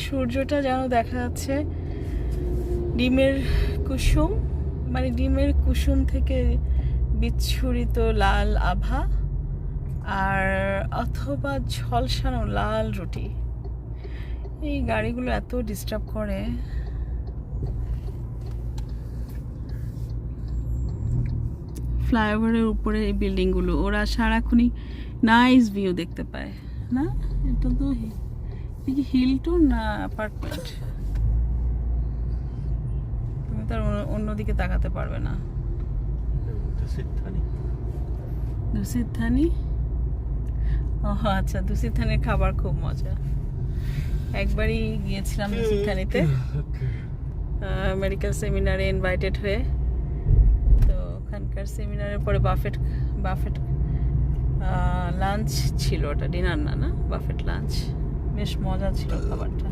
সূর্যটা যেন দেখা যাচ্ছে ডিমের কুসুম, মানে ডিমের কুসুম থেকে বিচ্ছুরিত লাল আভা, আর অথবা ঝলসানো লাল রুটি। এই গাড়িগুলো এত ডিস্টার্ব করে। ফ্লাইওভারের উপরে এই বিল্ডিংগুলো, ওরা সারাক্ষণই নাইস ভিউ দেখতে পায় না? এটা তো হিলটন না অ্যাপার্টমেন্ট, তুমি তার অন্যদিকে তাকাতে পারবে না। দুসিদ থানি, ও আচ্ছা, দুসিদ থানির খাবার খুব মজা। একবারই গিয়েছিলাম দুসিদ থানিতে মেডিকেল সেমিনারে ইনভাইটেড হয়ে। তো ওখানকার সেমিনারের পরে বাফেট লাঞ্চ ছিল, ওটা ডিনার না, বাফেট লাঞ্চ। বেশ মজা ছিল খাবারটা।